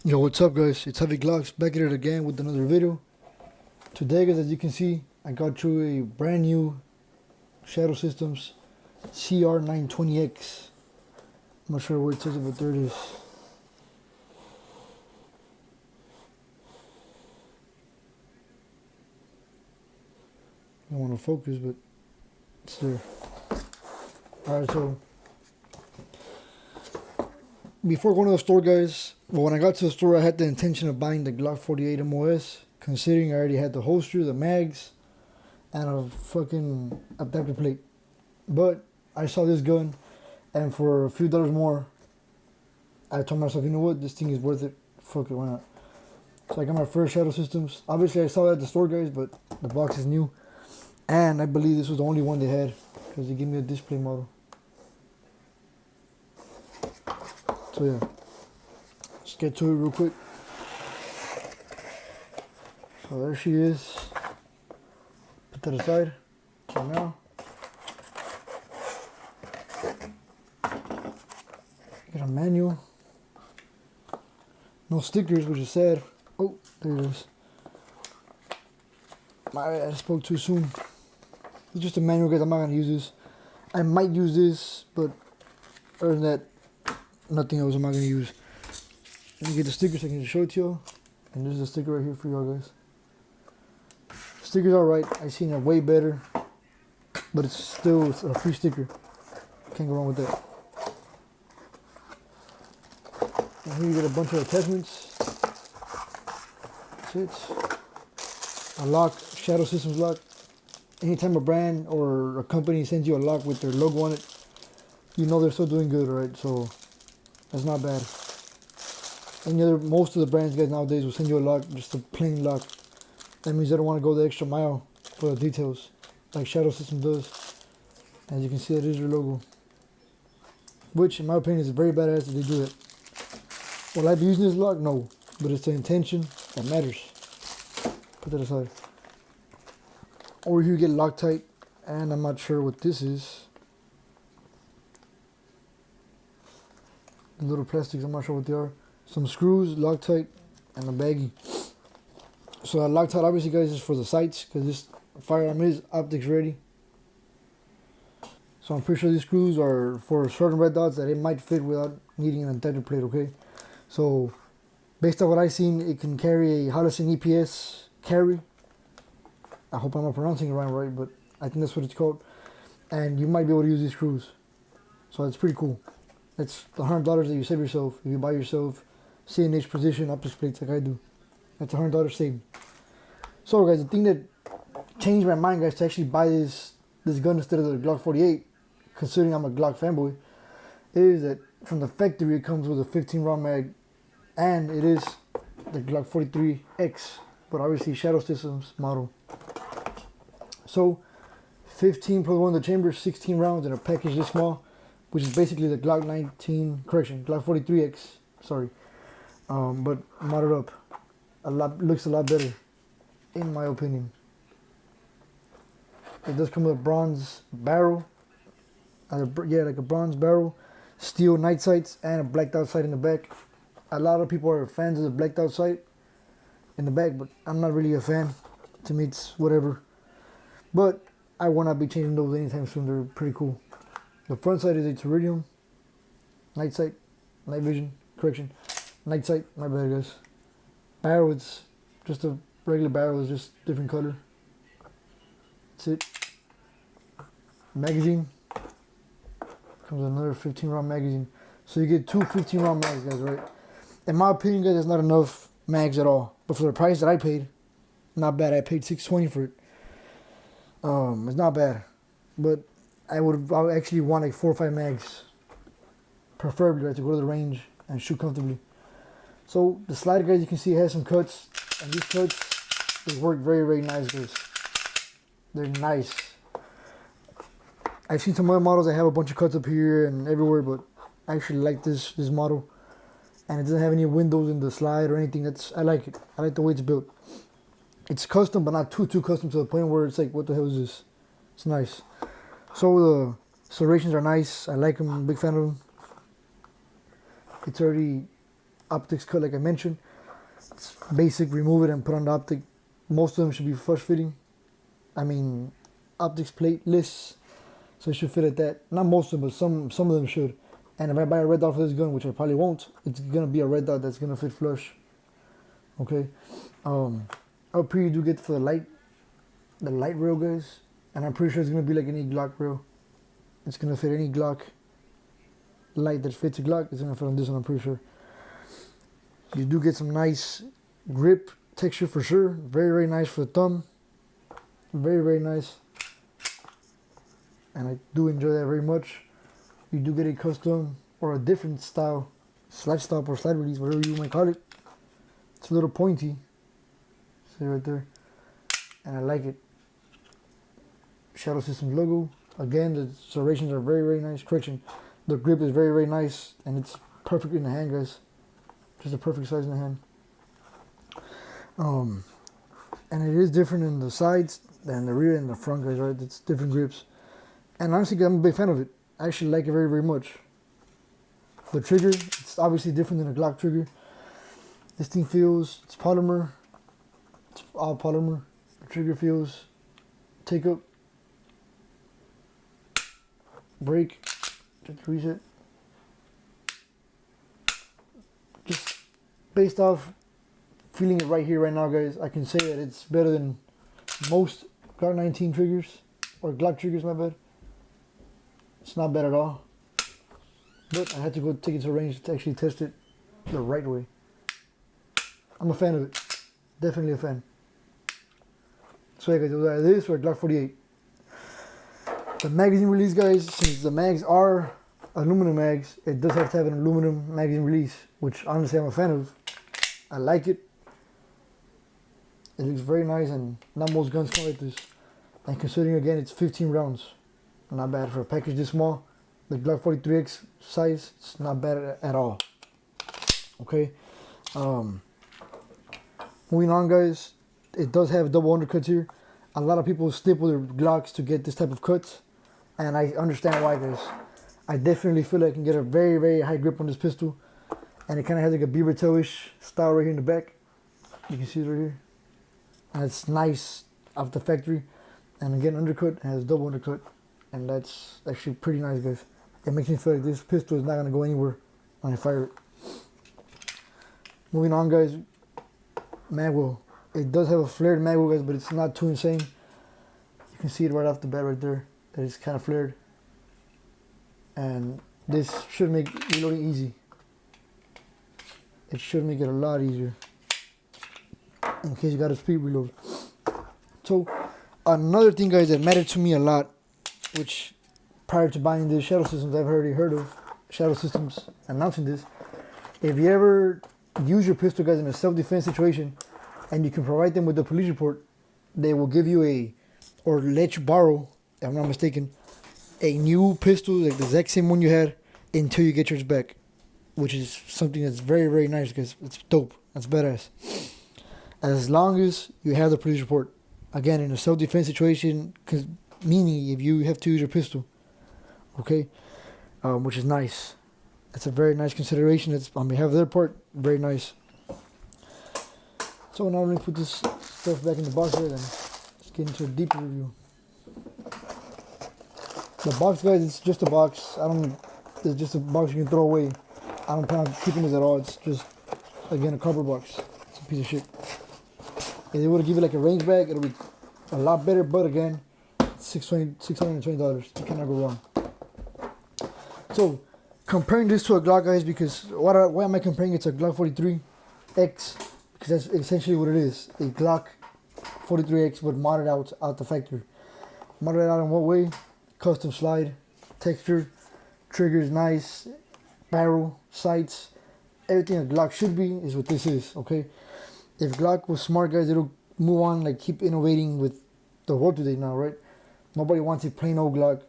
Yo, what's up guys? It's JaviGlocks back at it again with another video. Today guys, as you can see, I got you a brand new Shadow Systems cr920x. I'm not sure where it says it, but there it is. I don't want to focus, but it's there. Alright, so before going to the store guys, well, when I got to the store I had the intention of buying the Glock 48 MOS, considering I already had the holster, the mags, and a fucking adapter plate. But I saw this gun, and for a few dollars more, I told myself, you know what, this thing is worth it. Fuck it, why not? So I got my first Shadow Systems. Obviously I saw it at the store guys, but the box is new. And I believe this was the only one they had, because they gave me a display model. So yeah, let's get to it real quick. So there she is. Put that aside for now. Get a manual. No stickers, which is sad. Oh, there it is. My bad, I spoke too soon. It's just a manual, guys. I'm not gonna use this. I might use this, but other than that, nothing else I'm not gonna use. Let me get the stickers so I can just show it to y'all. And there's the sticker right here for y'all guys. Stickers are right. I seen it way better, but it's still a free sticker. Can't go wrong with that. And here you get a bunch of attachments. That's it. A lock, Shadow Systems lock. Anytime a brand or a company sends you a lock with their logo on it, you know they're still doing good, right? So that's not bad. Most of the brands guys nowadays will send you a lock, just a plain lock. That means they don't want to go the extra mile for the details, like Shadow System does. As you can see, that is your logo. Which, in my opinion, is very badass that they do it. Will I be using this lock? No. But it's the intention that matters. Put that aside. Over here you get Loctite, and I'm not sure what this is. The little plastics, I'm not sure what they are. Some screws, Loctite, and a baggie. So that Loctite obviously guys is for the sights, because this firearm is optics ready. So I'm pretty sure these screws are for certain red dots that it might fit without needing an adapter plate, okay? So based on what I've seen, it can carry a Holosun EPS carry. I hope I'm not pronouncing it right, but I think that's what it's called. And you might be able to use these screws. So it's pretty cool. That's the $100 that you save yourself if you buy yourself CNH position optics plates like I do. That's $100 saved. So guys, the thing that changed my mind guys to actually buy this gun instead of the Glock 48, considering I'm a Glock fanboy, is that from the factory it comes with a 15 round mag, and it is the Glock 43X, but obviously Shadow Systems model. So 15 plus 1 in the chamber, 16 rounds in a package this small, which is basically the Glock 43X, sorry, but modded up. Looks a lot better, in my opinion. It does come with a bronze barrel, like a bronze barrel, steel night sights, and a blacked out sight in the back. A lot of people are fans of the blacked out sight in the back, but I'm not really a fan. To me, it's whatever. But I will not be changing those anytime soon. They're pretty cool. The front sight is a Iridium night sight, night vision, night sight. My bad, guys. Barrel, it's just a regular barrel, it's just different color. That's it. Magazine. Comes with another 15 round magazine. So you get two 15 round mags, guys, right? In my opinion, guys, that's not enough mags at all. But for the price that I paid, not bad. I paid $620 for it. It's not bad. But I would actually want like 4 or 5 mags. Preferably, right, to go to the range and shoot comfortably. So the slider, guys, you can see it has some cuts. And these cuts, they work very, very nice, guys. They're nice. I've seen some other models that have a bunch of cuts up here and everywhere, but I actually like this model. And it doesn't have any windows in the slide or anything. I like it. I like the way it's built. It's custom, but not too custom to the point where it's like, what the hell is this? It's nice. So the serrations are nice. I like them. I'm a big fan of them. It's already optics cut like I mentioned. It's basic, remove it and put on the optic. Most of them should be flush fitting. I mean, optics plateless, so it should fit at that. Not most of them, but some of them should. And if I buy a red dot for this gun, which I probably won't, it's gonna be a red dot that's gonna fit flush. Okay. Up here you do get for the light rail, guys, and I'm pretty sure it's gonna be like any Glock rail. It's gonna fit any Glock light that fits a Glock. It's gonna fit on this one, I'm pretty sure. You do get some nice grip texture for sure. Very, very nice for the thumb. Very, very nice. And I do enjoy that very much. You do get a custom or a different style, slide stop or slide release, whatever you might call it. It's a little pointy. See right there. And I like it. Shadow Systems logo. Again, the serrations are very, very nice. Correction. The grip is very, very nice. And it's perfect in the hand, guys. Just a perfect size in the hand. And it is different in the sides than the rear and the front, guys, right? It's different grips. And honestly, I'm a big fan of it. I actually like it very, very much. The trigger, it's obviously different than a Glock trigger. This thing feels, it's polymer. It's all polymer. The trigger feels, take up, break, just reset. Just based off feeling it right here, right now, guys, I can say that it's better than most Glock 19 triggers, or Glock triggers, my bad. It's not bad at all. But I had to go take it to the range to actually test it the right way. I'm a fan of it. Definitely a fan. So yeah, guys, it was either this or a Glock 48. The magazine release, guys, since the mags are aluminum mags, it does have to have an aluminum magazine release, which honestly I'm a fan of. I like it. It looks very nice, and not most guns come like this. And considering again it's 15 rounds, not bad for a package this small. The Glock 43X size, it's not bad at all. Okay. Moving on, guys, it does have double undercuts here. A lot of people stipple their Glocks to get this type of cuts, and I understand why, guys. I definitely feel like I can get a very, very high grip on this pistol, and it kind of has like a beaver tail-ish style right here in the back. You can see it right here, and it's nice off the factory. And again, undercut has double undercut, and that's actually pretty nice, guys. It makes me feel like this pistol is not gonna go anywhere when I fire it. Moving on, guys, magwell. It does have a flared magwell, guys, but it's not too insane. You can see it right off the bat right there that it's kind of flared, and this should make reloading easy. It should make it a lot easier in case you got a speed reload. So another thing, guys, that mattered to me a lot, which prior to buying this Shadow Systems I've already heard of Shadow Systems announcing this. If you ever use your pistol, guys, in a self-defense situation and you can provide them with the police report, they will give you or let you borrow, if I'm not mistaken, a new pistol like the exact same one you had until you get yours back, which is something that's very, very nice, because it's dope. That's badass. As long as you have the police report. Again, in a self-defense situation, meaning if you have to use your pistol, okay, which is nice. That's a very nice consideration. It's on behalf of their part, very nice. So now let me put this stuff back in the box here, then let's get into a deeper review. The box, guys, it's just a box. It's just a box you can throw away. I don't plan on keeping this at all. It's just, again, a cardboard box. It's a piece of shit. If they would have given like a range bag, it'll be a lot better, but again, $620. You cannot go wrong. So, comparing this to a Glock, guys, because why am I comparing it to a Glock 43X? Because that's essentially what it is. A Glock 43X but modded out the factory. Modded out in what way? Custom slide, texture, triggers nice, barrel, sights, everything a Glock should be is what this is, okay? If Glock was smart, guys, it'll move on, like keep innovating with the world today now, right? Nobody wants a plain old Glock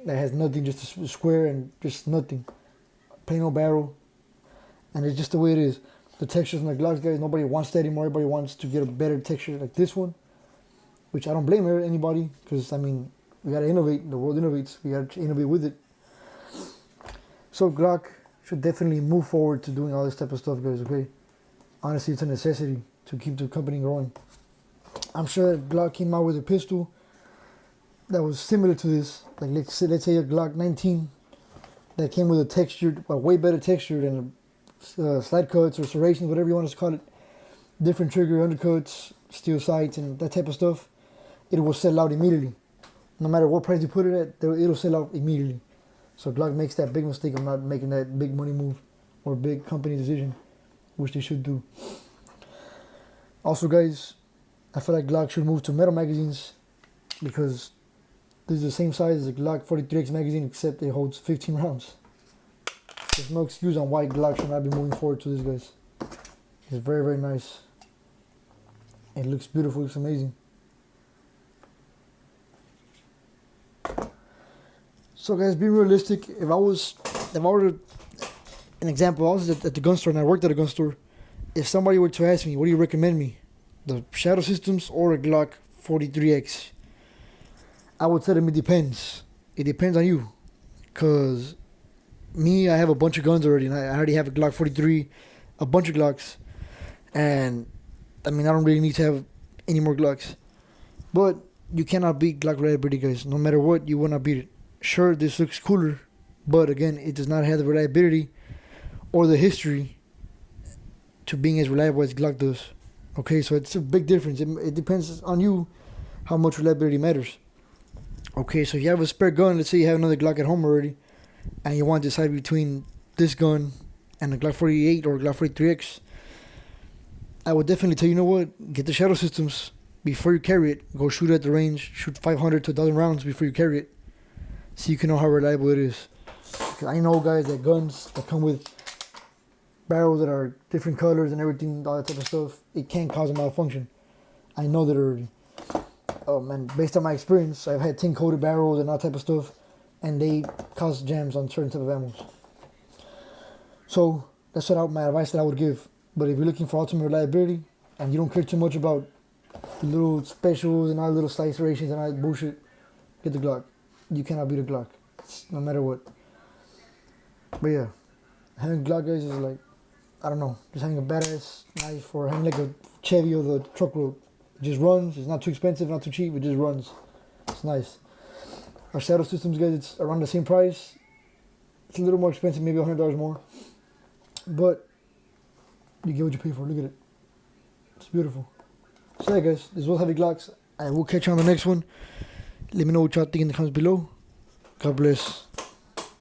that has nothing, just a square and just nothing. Plain old barrel. And it's just the way it is. The textures on the Glocks, guys, nobody wants that anymore. Everybody wants to get a better texture like this one, which I don't blame anybody, because, I mean, we got to innovate. The world innovates. We got to innovate with it. So Glock should definitely move forward to doing all this type of stuff, guys, okay? Honestly, it's a necessity to keep the company growing. I'm sure that Glock came out with a pistol that was similar to this. Like, let's say a Glock 19 that came with a way better texture than slide cuts or serrations, whatever you want to call it. Different trigger, undercuts, steel sights, and that type of stuff. It will sell out immediately. No matter what price you put it at, it'll sell out immediately. So Glock makes that big mistake of not making that big money move or big company decision, which they should do. Also, guys, I feel like Glock should move to metal magazines because this is the same size as a Glock 43X magazine, except it holds 15 rounds. There's no excuse on why Glock should not be moving forward to this, guys. It's very, very nice. It looks beautiful, it looks amazing. So guys, be realistic. If I were an example, I was at the gun store and I worked at a gun store. If somebody were to ask me, what do you recommend me? The Shadow Systems or a Glock 43X? I would tell them it depends. It depends on you. Cause me, I have a bunch of guns already, and I already have a Glock 43, a bunch of Glocks. And I mean, I don't really need to have any more Glocks. But you cannot beat Glock reliability, guys. No matter what, you will not beat it. Sure, this looks cooler, but again, it does not have the reliability or the history to being as reliable as Glock does. Okay, so it's a big difference. It depends on you how much reliability matters. Okay, so if you have a spare gun, let's say you have another Glock at home already, and you want to decide between this gun and the Glock 48 or Glock 43X, I would definitely tell you, know what, get the Shadow Systems before you carry it. Go shoot at the range, shoot 500 to 1,000 rounds before you carry it, so you can know how reliable it is. Because I know, guys, that guns that come with barrels that are different colors and everything, all that type of stuff, it can cause a malfunction. I know that already. Oh man, based on my experience, I've had tin coated barrels and all type of stuff, and they cause jams on certain type of ammos. So that's my advice that I would give. But if you're looking for ultimate reliability and you don't care too much about the little specials and all the little slice serrations and all that bullshit, get the Glock. You cannot beat a Glock, no matter what. But yeah, having Glock, guys, is like, I don't know, just having a badass knife or having like a Chevy or the truck road. It just runs. It's not too expensive, not too cheap. It just runs. It's nice. Our Shadow Systems, guys, it's around the same price. It's a little more expensive, maybe $100 more. But you get what you pay for. Look at it. It's beautiful. So yeah, guys, this was JaviGlocks. I will catch you on the next one. Let me know what y'all think in the comments below. God bless.